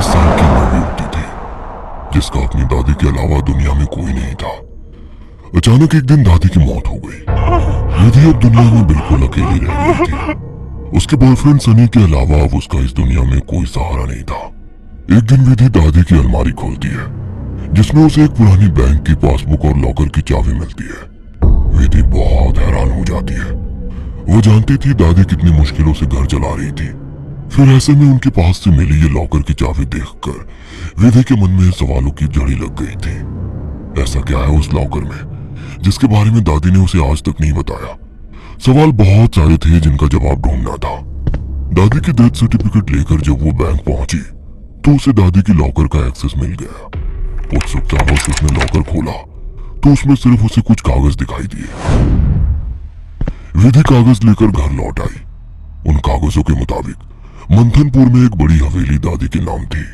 साल की नवी होती थी, जिसका अपनी दादी के अलावा दुनिया में कोई नहीं था। अचानक एक दिन दादी की मौत हो गई। विधि अब दुनिया में बिल्कुल अकेली रह गई थी। उसके बॉयफ्रेंड सनी के अलावा अब उसका इस दुनिया में कोई सहारा नहीं था। एक दिन विधि दादी की अलमारी खोलती है, जिसमें उसे एक पुरानी बैंक की पासबुक और लॉकर की चाबी मिलती है। विधि बहुत हैरान हो जाती है। वो जानती थी दादी कितनी मुश्किलों से घर चला रही थी। फिर ऐसे में उनके पास से मिली ये लॉकर की चाबी देखकर विधि के मन में सवालों की झड़ी लग गई थी। ऐसा क्या है उस लॉकर में जिसके बारे में दादी ने उसे आज तक नहीं बताया? सवाल बहुत सारे थे जिनका जवाब ढूंढना था। दादी की डेथ सर्टिफिकेट लेकर जब वो बैंक पहुंची तो उसे दादी की लॉकर का एक्सेस मिल गया। उत्सुकतावश उसने लॉकर खोला तो उसमें सिर्फ उसे कुछ कागज दिखाई दिए। विधि कागज लेकर घर लौट आई। उन कागजों के मुताबिक मंथनपुर में एक बड़ी हवेली दादी के नाम थी।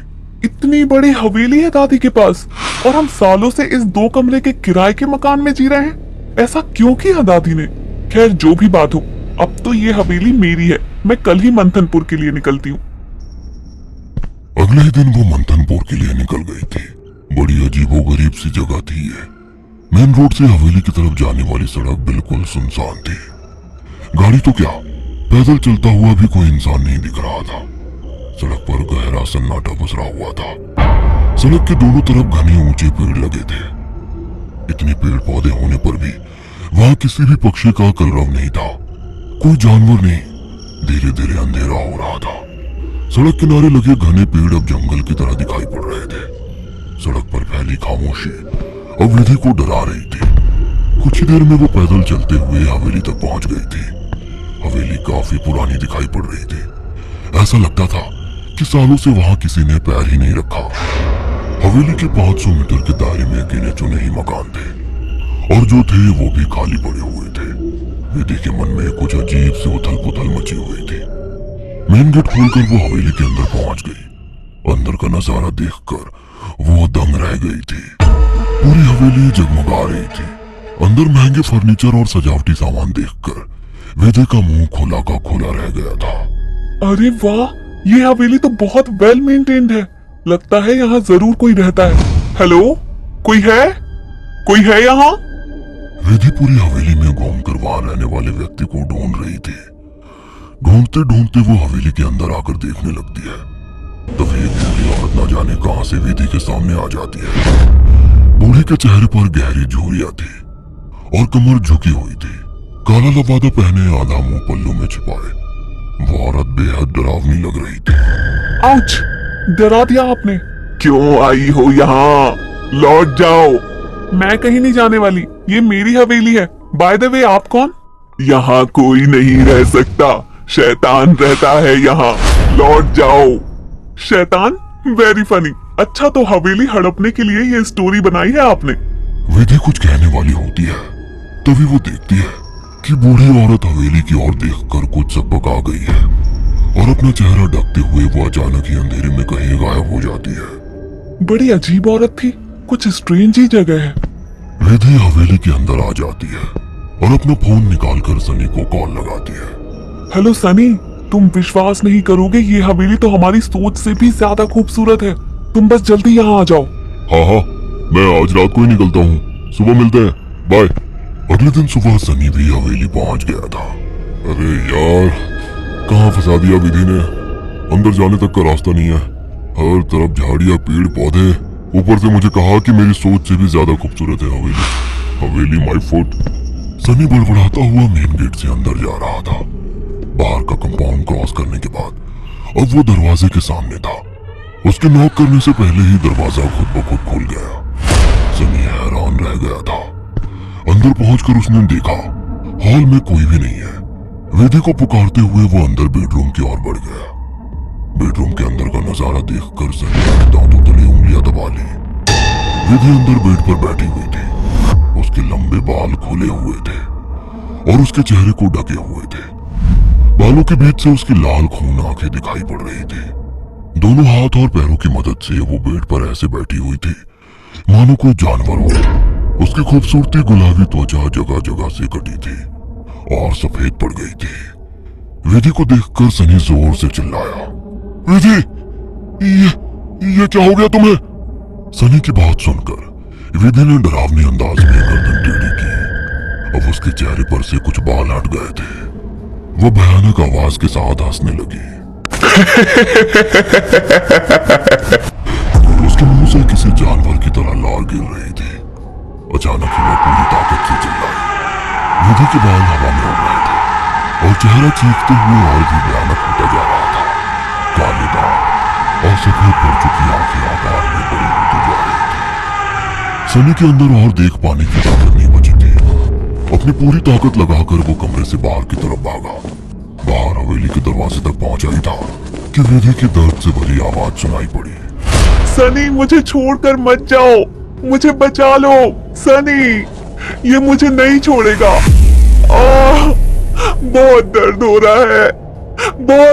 इतनी बड़ी हवेली है दादी के पास और हम सालों से इस 2 कमरे के किराए के मकान में जी रहे हैं। ऐसा क्यों किया दादी ने? खैर जो भी बात हो, अब तो ये हवेली मेरी है। मैं कल ही मंथनपुर के लिए निकलती हूँ। अगले ही दिन वो मंथनपुर के लिए निकल गई थी। बड़ी अजीबोगरीब सी जगह थी ये। मेन रोड से हवेली की तरफ जाने वाली सड़क बिल्कुल सुनसान थी। गाड़ी तो क्या, पैदल चलता हुआ भी कोई इंसान नहीं दिख रहा था। सड़क पर गहरा सन्नाटा पसरा हुआ था। सड़क के दोनों तरफ घने ऊंचे पेड़ लगे थे। इतने पेड़ पौधे होने पर भी वहां किसी भी पक्षी का कलरव नहीं था। कोई जानवर नहीं। धीरे धीरे अंधेरा हो रहा था। सड़क किनारे लगे घने पेड़ अब जंगल की तरह दिखाई पड़ रहे थे। सड़क पर फैली खामोशी अब विधि को डरा रही थी। कुछ ही देर में वो पैदल चलते हुए हवेली तक पहुंच गई थी। हवेली काफी पुरानी दिखाई पड़ रही थी। ऐसा लगता था कि सालों से वहां किसी ने पैर ही नहीं रखा। हवेली के 500 मीटर के दायरे में गिने चुने ही मकान थे और जो थे वो भी खाली पड़े हुए थे। विधि के मन में कुछ अजीब सी उथल पुथल मची हुई थी। मेन गेट खोलकर वो हवेली के अंदर पहुंच गई। अंदर का नजारा देखकर वो दंग रह गई थी। पूरी हवेली जगमगा रही थी। अंदर महंगे फर्नीचर और सजावटी सामान देखकर विधि का मुंह खोला का खोला रह गया था। अरे वाह, ये हवेली तो बहुत वेल मेंटेन्ड है। लगता है यहाँ जरूर कोई रहता है। हेलो, कोई है? कोई है यहाँ? विधि पूरी हवेली में घूमकर वहां रहने वाले व्यक्ति को ढूंढ रही थी। ढूंढते ढूंढते वो हवेली के अंदर आकर देखने लगती है। तभी एक बूढ़ी औरत न जाने कहां से विधि के सामने आ जाती है। बूढ़े के चेहरे पर गहरी झुर्रियां थी और कमर झुकी हुई थी। काला लबादा पहने, आधा मुंह पल्लू में छिपाए। वो औरत बेहद डरावनी लग रही थी। आउच! डरा दिया आपने। क्यों आई हो यहाँ? लौट जाओ। मैं कहीं नहीं जाने वाली। ये मेरी हवेली है। बाय द वे, आप कौन? यहाँ कोई नहीं रह सकता। शैतान रहता है यहाँ। लौट जाओ। शैतान? Very funny. अच्छा, तो हवेली हड़पने के लिए ये स्टोरी बनाई है आपने? विधि कुछ कहने वाली होती है, तभी वो देखती है कि बूढ़ी औरत हवेली की ओर देखकर कुछ सबक आ गई है और अपना चेहरा ढकते हुए वो अचानक ही अंधेरे में कहीं गायब हो जाती है। बड़ी अजीब औरत थी। कुछ स्ट्रेंज ही जगह है। विधि हवेली के अंदर आ जाती है और अपना फोन निकालकर सनी को कॉल लगाती है। हेलो सनी, तुम विश्वास नहीं करोगे, ये हवेली तो हमारी सोच से भी ज्यादा खूबसूरत है। तुम बस जल्दी यहाँ आ जाओ। हाँ हाँ, मैं आज रात को ही निकलता हूँ। सुबह मिलते हैं, बाय। अगले दिन सुबह सनी भी हवेली पहुंच गया था। अरे यार, कहाँ फंसा दिया विधि ने। अंदर जाने तक का रास्ता नहीं है। हर तरफ झाड़ियां, पेड़ पौधे। ऊपर से मुझे कहा कि मेरी सोच से भी ज्यादा खूबसूरत है हवेली। हवेली माय फुट। सनी बड़बड़ाता हुआ मेन गेट से अंदर जा रहा था। बाहर का कंपाउंड क्रॉस करने के बाद अब वो दरवाजे के सामने था। उसके नॉक करने से पहले ही दरवाजा खुद ब खुद खुल गया। सनी हैरान रह गया था। अंदर पहुंचकर उसने देखा हॉल में कोई भी नहीं है। विधि को पुकारते हुए वो अंदर बेडरूम की ओर बढ़ गया। बेडरूम के अंदर का नजारा देखकर सनी ने दांतों तले उंगलियां दबा ली। विधि अंदर बेड पर बैठी हुई थी। उसके लंबे बाल खुले हुए थे और उसके चेहरे को ढके हुए थे। बालों के बीच से उसकी लाल खून आंखें दिखाई पड़ रही थी। दोनों हाथ और पैरों की मदद से वो बेड पर ऐसे बैठी हुई थी मानो कोई जानवर हो। उसकी खूबसूरती गुलाबी त्वचा जगह जगह से कटी थी और सफेद पड़ गई थी। विधि को देखकर सनी जोर से चिल्लाया, विधि, ये क्या हो गया तुम्हें? सनी की बात सुनकर विधि ने डरावनी अंदाज में गर्दन टेढ़ी की। अब उसके चेहरे पर से कुछ बाल हट गए थे। वो भयानक आवाज के साथ हंसने लगी। उसके मुंह से किसी जानवर की तरह लार गिर रही थी। अचानक ही वो पूरी ताकत से चिल्लाई। विधि के बाल हवा में उड़ रहे थे और चेहरा चीखते हुए और भी भयानक होता जा रहा था। काले दांत और सफेद पड़ चुकी आंखें आकार में बड़ी होती जा रही थी। सनी के अंदर और देख पाने की ताकत नहीं बची थी। अपनी पूरी ताकत लगाकर वो कमरे से बाहर की तरफ भागा। बाहर हवेली के दरवाजे तक पहुंचा ही था कि विधि की दर्द से भरी आवाज सुनाई पड़ी। सनी, मुझे छोड़कर मत जाओ, मुझे बचा लो। सनी, ये मुझे नहीं छोड़ेगा। बहुत दर्द हो रहा है, बहुत